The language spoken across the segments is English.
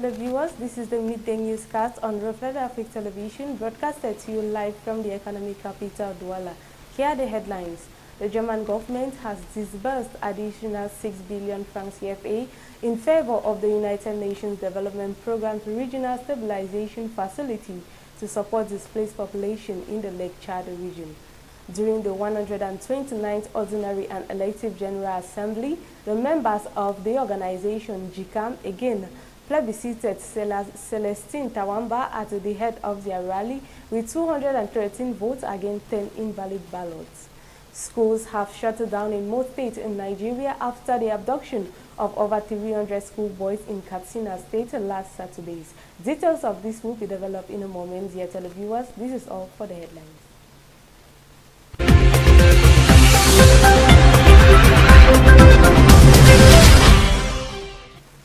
televiewers, this is the midday newscast on Reflets Africa Television, broadcasted to you live from the economic capital, Douala. Here are the headlines. The German government has disbursed additional 6 billion francs CFA in favor of the United Nations Development Programme's Regional Stabilization Facility to support displaced population in the Lake Chad region. During the 129th Ordinary and Elective General Assembly, the members of the organization GCAM again plebiscited Celestine Tawamba at the head of their rally with 213 votes against 10 invalid ballots. Schools have shut down in most states in Nigeria after the abduction of over 300 schoolboys in Katsina State last Saturday. Details of this will be developed in a moment, dear televiewers. This is all for the headlines.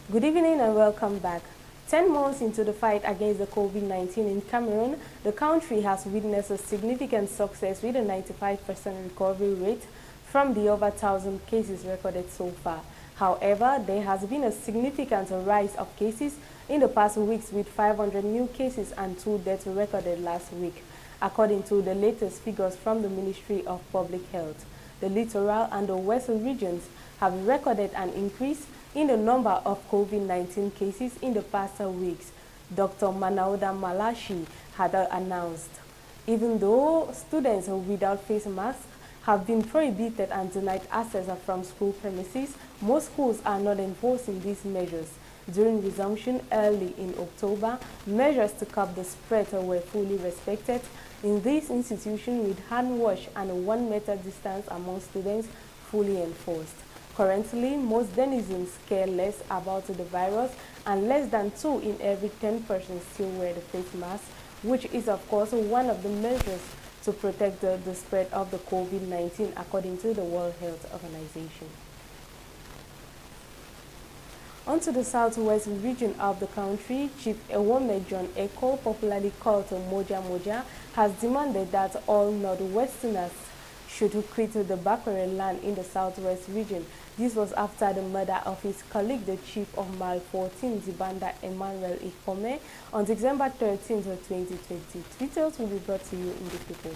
Good evening and welcome back. 10 months into the fight against the COVID-19 in Cameroon, the country has witnessed a significant success with a 95% recovery rate from the over 1,000 cases recorded so far. However, there has been a significant rise of cases in the past weeks with 500 new cases and 2 deaths recorded last week, according to the latest figures from the Ministry of Public Health. The littoral and the western regions have recorded an increase in the number of COVID-19 cases in the past weeks, Dr. Manauda Malashi had announced. Even though students without face masks have been prohibited and denied access from school premises, most schools are not enforcing these measures. During resumption early in October, measures to curb the spread were fully respected in this institution, with hand wash and 1 meter distance among students fully enforced. Currently, most denizens care less about the virus, and less than 2 in every 10 persons still wear the face mask, which is of course one of the measures to protect the spread of the COVID-19 according to the World Health Organization. Onto the southwest region of the country, Chief Ewome John Eko, popularly called Moja Moja, has demanded that all Northwesterners should quit the Bakwere land in the southwest region. This was after the murder of his colleague, the chief of Mile 14, Zibanda Emmanuel Ikome, on December 13, 2020. Details will be brought to you in the report.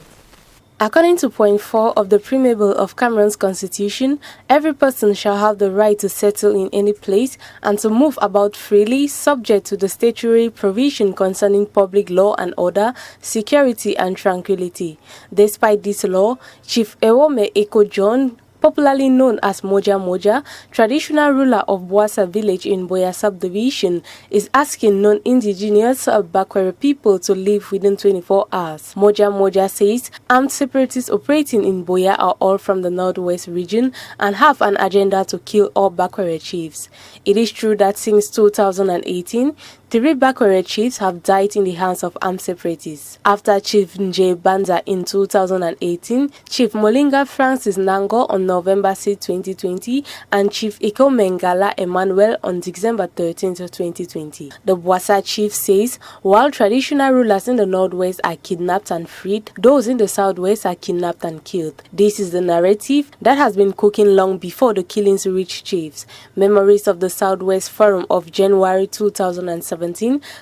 According to point 4 of the preamble of Cameroon's constitution, every person shall have the right to settle in any place and to move about freely, subject to the statutory provision concerning public law and order, security and tranquility. Despite this law, Chief Ewome Eko John, popularly known as Moja Moja, traditional ruler of Boassa village in Boya subdivision, is asking non-indigenous Bakwere people to leave within 24 hours. Moja Moja says armed separatists operating in Boya are all from the northwest region and have an agenda to kill all Bakwere chiefs. It is true that since 2018, 3 Bakwere chiefs have died in the hands of armed separatists. After Chief Nje Banza in 2018, Chief Molinga Francis Nango on November 6, 2020, and Chief Iko Mengala Emmanuel on December 13, 2020. The Boassa chief says while traditional rulers in the northwest are kidnapped and freed, those in the southwest are kidnapped and killed. This is the narrative that has been cooking long before the killings reached chiefs. Memories of the Southwest Forum of January 2017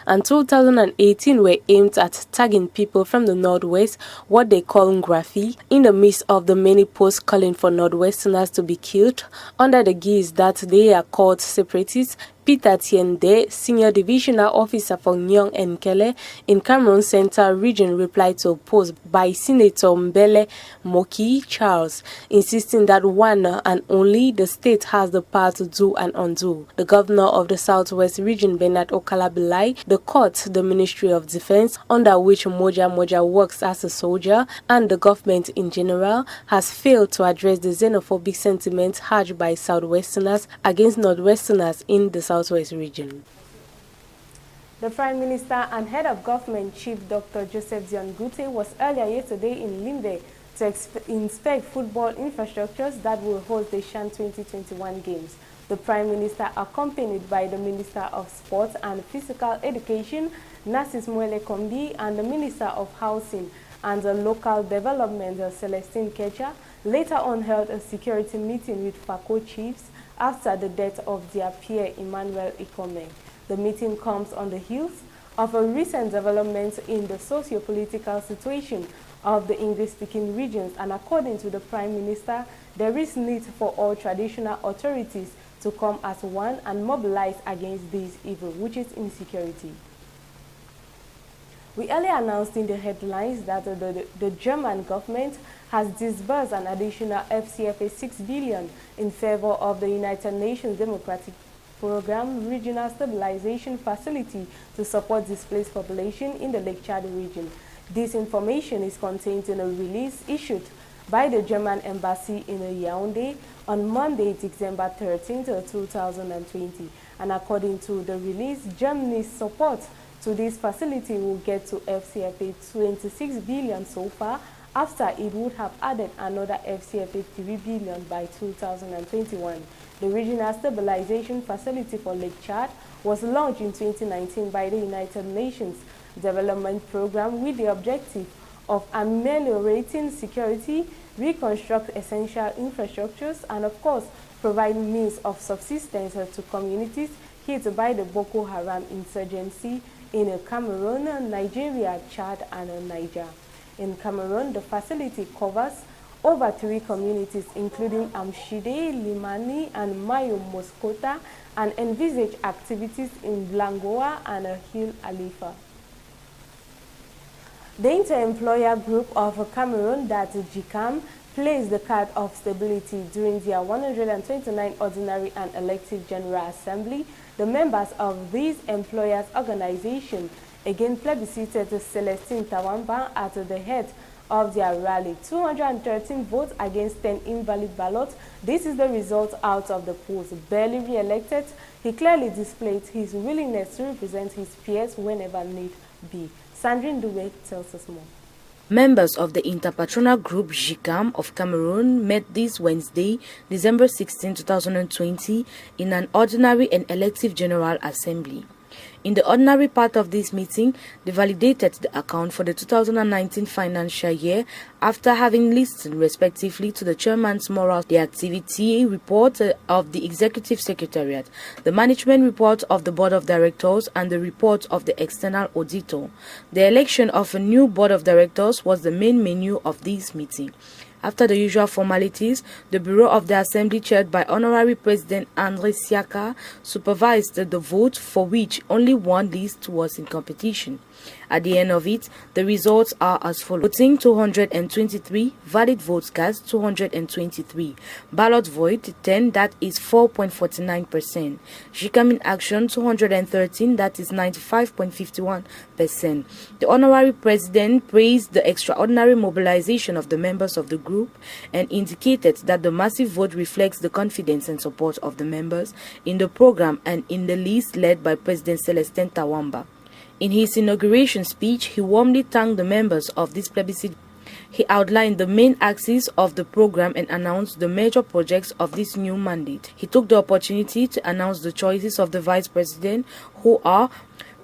and 2018 were aimed at tagging people from the Northwest, what they call Ngrafi, in the midst of the many posts calling for Northwesterners to be killed under the guise that they are called separatists. Peter Tiende, Senior Divisional Officer for Nyong and Kele in Cameroon Central Region, replied to a post by Senator Mbele Moki Charles, insisting that one and only the state has the power to do and undo. The governor of the Southwest Region, Bernard Okalabilai, the court, the Ministry of Defense, under which Moja Moja works as a soldier, and the government in general, has failed to address the xenophobic sentiments harbored by Southwesterners against Northwesterners in the Southwest region. The Prime Minister and Head of Government, Chief Dr. Joseph Dion Gute, was earlier yesterday in Limbe to inspect football infrastructures that will host the Shan 2021 Games. The Prime Minister, accompanied by the Minister of Sports and Physical Education, Narcisse Mwele Kombi, and the Minister of Housing and Local Development, Celestine Kecha, later on held a security meeting with FACO chiefs after the death of their peer Emmanuel Ikome. The meeting comes on the heels of a recent development in the socio-political situation of the English-speaking regions, and according to the Prime Minister, there is need for all traditional authorities to come as one and mobilize against this evil, which is insecurity. We earlier announced in the headlines that the German government has disbursed an additional FCFA 6 billion in favor of the United Nations Democratic Program Regional Stabilization Facility to support displaced population in the Lake Chad region. This information is contained in a release issued by the German Embassy in Yaoundé on Monday, December 13, 2020. And according to the release, Germany's support to this facility will get to FCFA 26 billion so far, after it would have added another FCFA 3 billion by 2021. The Regional Stabilization Facility for Lake Chad was launched in 2019 by the United Nations Development Program with the objective of ameliorating security, reconstruct essential infrastructures, and of course, provide means of subsistence to communities hit by the Boko Haram insurgency in Cameroon, Nigeria, Chad, and Niger. In Cameroon, the facility covers over 3 communities, including Amshide, Limani, and Mayo Moscota, and envisage activities in Blangoa and Hill Alifa. The inter-employer group of Cameroon, that GCAM, plays the card of stability during their 129 Ordinary and Elective General Assembly. The members of these employers' organization again plebiscited Celestine Tawamba at the head of their rally. 213 votes against 10 invalid ballots. This is the result out of the polls. Barely re-elected, he clearly displayed his willingness to represent his peers whenever need be. Sandrine Doué tells us more. Members of the interpatronal group GCAM of Cameroon met this Wednesday, December 16, 2020, in an ordinary and elective general assembly. In the ordinary part of this meeting, they validated the account for the 2019 financial year after having listened respectively to the chairman's moral, the activity report of the executive secretariat, the management report of the board of directors, and the report of the external auditor. The election of a new board of directors was the main menu of this meeting. After the usual formalities, the Bureau of the Assembly, chaired by Honorary President André Siaka, supervised the vote, for which only one list was in competition. At the end of it, the results are as follows. Voting 223, valid votes cast 223, ballot void 10, that is 4.49%, GCAM in action 213, that is 95.51%. The Honorary President praised the extraordinary mobilization of the members of the group and indicated that the massive vote reflects the confidence and support of the members in the program and in the list led by President Celestin Tawamba. In his inauguration speech, he warmly thanked the members of this plebiscite. He outlined the main axes of the program and announced the major projects of this new mandate. He took the opportunity to announce the choices of the Vice President, who are: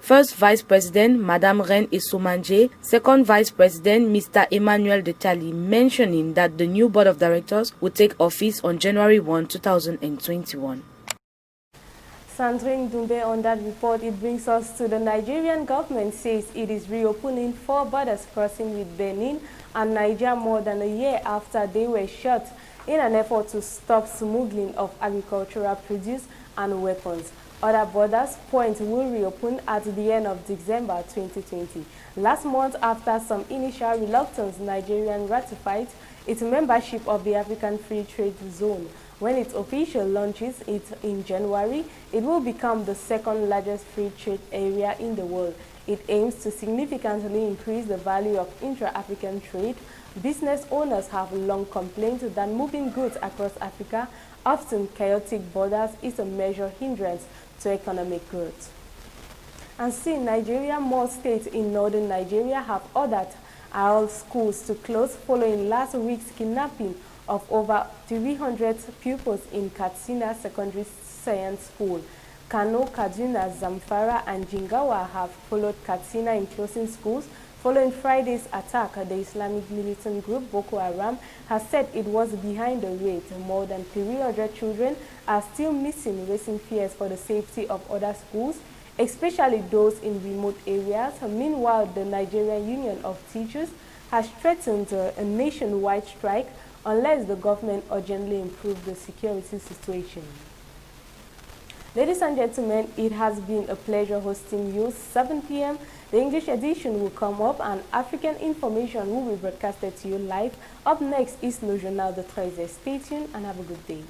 First Vice President, Madame Reine Esomanje; Second Vice President, Mr. Emmanuel Detali, mentioning that the new Board of Directors would take office on January 1, 2021. Sandrine Doué on that report. It brings us to the Nigerian government says it is reopening 4 borders crossing with Benin and Niger more than a year after they were shut in an effort to stop smuggling of agricultural produce and weapons. Other borders point will reopen at the end of December 2020. Last month, after some initial reluctance, Nigeria ratified its membership of the African Free Trade Zone. When its official launches it in January, it will become the second largest free trade area in the world. It aims to significantly increase the value of intra-African trade. Business owners have long complained that moving goods across Africa, often chaotic borders, is a major hindrance to economic growth. And see, Nigeria, more states in northern Nigeria have ordered all schools to close following last week's kidnapping of over 300 pupils in Katsina Secondary Science School. Kano, Kaduna, Zamfara, and Jingawa have followed Katsina in closing schools following Friday's attack. The Islamic militant group Boko Haram has said it was behind the raid. More than 300 children are still missing, raising fears for the safety of other schools especially those in remote areas. Meanwhile, the Nigerian Union of Teachers has threatened a nationwide strike unless the government urgently improves the security situation. Ladies and gentlemen, it has been a pleasure hosting you. 7 p.m. The English edition will come up and African information will be broadcasted to you live. Up next is Le Journal de 13. Stay tuned and have a good day.